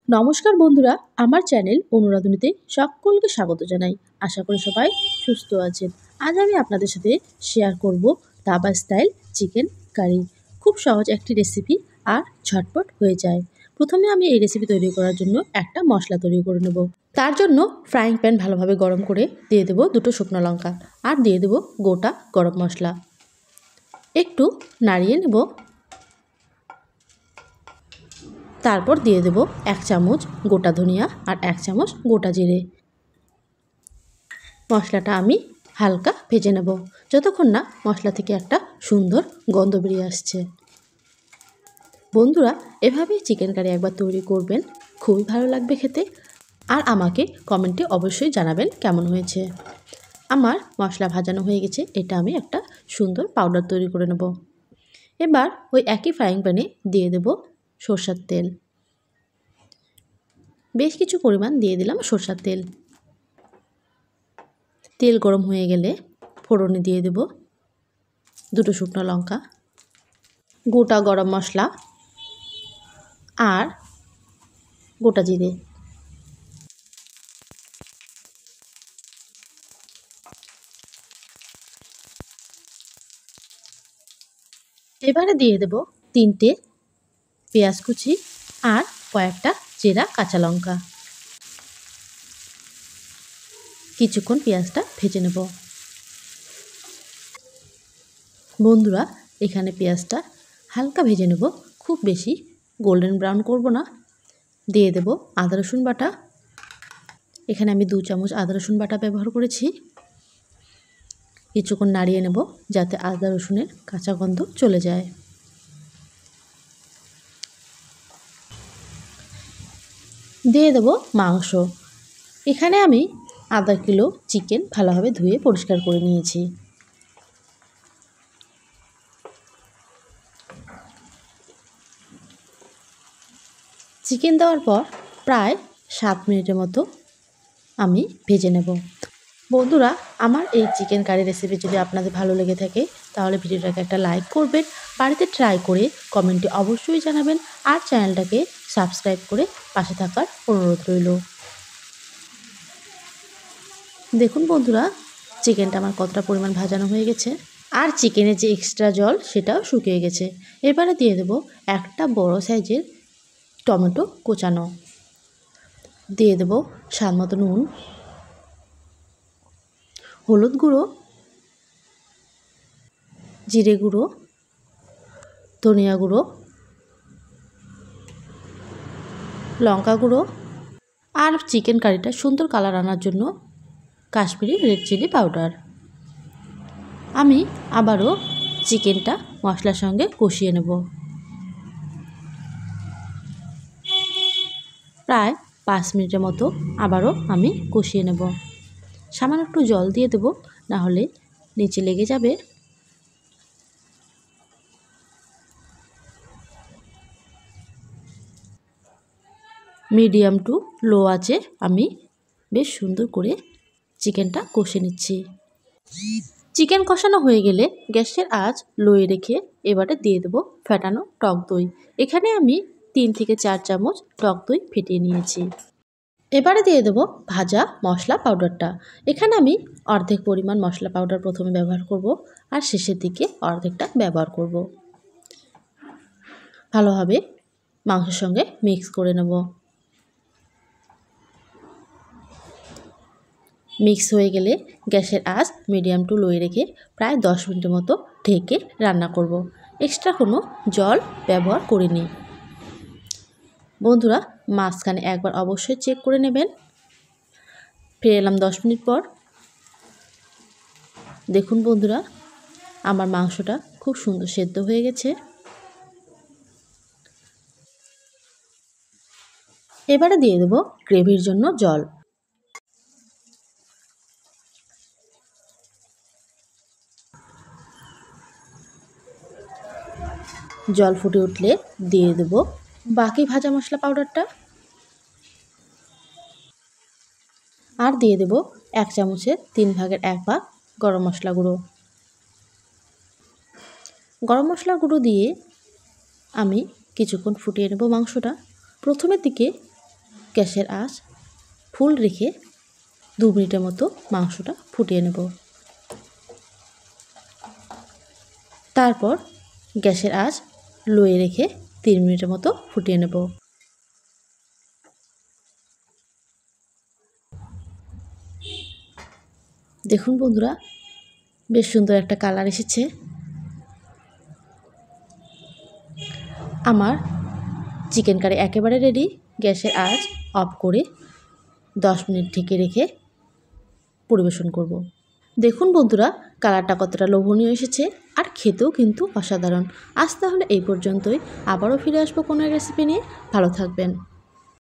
নমস্কার বন্ধুরা, আমার চ্যানেল অনুরাধনীতে সকলকে স্বাগত জানাই। আশা করি সবাই সুস্থ আছেন। আজ আমি আপনাদের সাথে শেয়ার করব ধাবা স্টাইল চিকেন কারি। খুব সহজ একটি রেসিপি আর ঝটপট হয়ে যায়। প্রথমে আমি এই রেসিপি তৈরি করার জন্য একটা মশলা তৈরি করে নেব। তার জন্য ফ্রাইং প্যান ভালোভাবে গরম করে দিয়ে দেব দুটো শুকনো লঙ্কা আর দিয়ে দেব গোটা গরম মশলা। একটু নাড়িয়ে নেব। তারপর দিয়ে দেব 1 চামচ গোটা ধনিয়া আর 1 চামচ গোটা জিরে। মশলাটা আমি হালকা ভেজে নেব যতক্ষণ না মশলা থেকে একটা সুন্দর গন্ধ বেরিয়ে আসছে। বন্ধুরা, এভাবেই চিকেন কারি একবার তৈরি করবেন, খুবই ভালো লাগবে খেতে। আর আমাকে কমেন্টে অবশ্যই জানাবেন কেমন হয়েছে। আমার মশলা ভাজানো হয়ে গেছে, এটা আমি একটা সুন্দর পাউডার তৈরি করে নেব। এবার ওই একই ফ্রাইং প্যানে দিয়ে দেব সরষের তেল। বেশ কিছু পরিমাণ দিয়ে দিলাম সরষের তেল। তেল গরম হয়ে গেলে ফোড়নে দিয়ে দেব দুটো শুকনো লঙ্কা, গোটা গরম মশলা আর গোটা জিরে। এবারে দিয়ে দেব 3টে পেঁয়াজ কুচি আর কয়েকটা চেরা কাঁচা লঙ্কা। কিছুক্ষণ পেঁয়াজটা ভেজে নেব। বন্ধুরা, এখানে পেঁয়াজটা হালকা ভেজে নেব, খুব বেশি গোল্ডেন ব্রাউন করব না। দিয়ে দেব আদা রসুন বাটা। এখানে আমি 2 চামচ আদা রসুন বাটা ব্যবহার করেছি। কিছুক্ষণ নাড়িয়ে নেব যাতে আদা রসুনের কাঁচা গন্ধ চলে যায়। দিয়ে দেব মাংস। এখানে আমি আধা কিলো চিকেন ভালোভাবে ধুয়ে পরিষ্কার করে নিয়েছি। চিকেন দেওয়ার পর প্রায় 7 মিনিটের মতো আমি ভেজে নেব। বন্ধুরা, আমার এই চিকেন কারি রেসিপি যদি আপনাদের ভালো লেগে থাকে তাহলে ভিডিওটাকে একটা লাইক করবেন, বাড়িতে ট্রাই করে কমেন্টে অবশ্যই জানাবেন আর চ্যানেলটাকে সাবস্ক্রাইব করে পাশে থাকার অনুরোধ রইল। দেখুন বন্ধুরা, চিকেনটা আমার কতটা পরিমাণ ভাজানো হয়ে গেছে আর চিকেনের যে এক্সট্রা জল সেটাও শুকিয়ে গেছে। এবারে দিয়ে দেব একটা বড় সাইজের টমেটো কোচানো। দিয়ে দেব স্বাদ মতো নুন, হলুদ গুঁড়ো, জিরে গুঁড়ো, ধনিয়া গুঁড়ো, লঙ্কা গুঁড়ো আর চিকেন কারিটা সুন্দর কালার আনার জন্য কাশ্মীরি রেড চিলি পাউডার। আমি আবারও চিকেনটা মশলার সঙ্গে কষিয়ে নেব। প্রায় 5 মিনিটের মতো আবারও আমি কষিয়ে নেব। সামান্য একটু জল দিয়ে দেব, না হলে নিচে লেগে যাবে। মিডিয়াম টু লো আঁচে আমি বেশ সুন্দর করে চিকেনটা কষে নিচ্ছি। চিকেন কষানো হয়ে গেলে গ্যাসের আঁচ লোয়ে রেখে এবারে দিয়ে দেব ফেটানো টক দই। এখানে আমি 3 থেকে 4 চামচ টক দই ফেটিয়ে নিয়েছি। এবারে দিয়ে দেব ভাজা মশলা পাউডারটা। এখানে আমি অর্ধেক পরিমাণ মশলা পাউডার প্রথমে ব্যবহার করব আর শেষের দিকে অর্ধেকটা ব্যবহার করব। ভালোভাবে মাংসের সঙ্গে মিক্স করে নেব। মিক্স হয়ে গেলে গ্যাসের আঁচ মিডিয়াম টু লোয়ে রেখে প্রায় 10 মিনিটের মতো ঢেকে রান্না করব। এক্সট্রা কোনো জল ব্যবহার করিনি। বন্ধুরা, মাঝখানে একবার অবশ্যই চেক করে নেবেন। ফিরে এলাম 10 মিনিট পর। দেখুন বন্ধুরা, আমার মাংসটা খুব সুন্দর সেদ্ধ হয়ে গেছে। এবারে দিয়ে দেব গ্রেভির জন্য জল। জল ফুটে উঠলে দিয়ে দেব বাকি ভাজা মশলা পাউডারটা আর দিয়ে দেব 1 চামচের 3 ভাগের 1 ভাগ গরম মশলা গুঁড়ো। গরম মশলা গুঁড়ো দিয়ে আমি কিছুক্ষণ ফুটিয়ে নেব মাংসটা। প্রথমের দিকে গ্যাসের আঁচ ফুল রেখে 2 মিনিটের মতো মাংসটা ফুটিয়ে নেব। তারপর গ্যাসের আঁচ লোয়ে রেখে 3 মিনিটের মতো ফুটিয়ে নেব। দেখুন বন্ধুরা, বেশ সুন্দর একটা কালার এসেছে। আমার চিকেন কারি একেবারে রেডি। গ্যাসের আঁচ অফ করে 10 মিনিট ঢেকে রেখে পরিবেশন করব। দেখুন বন্ধুরা, কালারটা কতটা লোভনীয় এসেছে আর খেতেও কিন্তু অসাধারণ। আজ তাহলে এই পর্যন্তই, আবারও ফিরে আসবো কোনো এক রেসিপি নিয়ে। ভালো থাকবেন।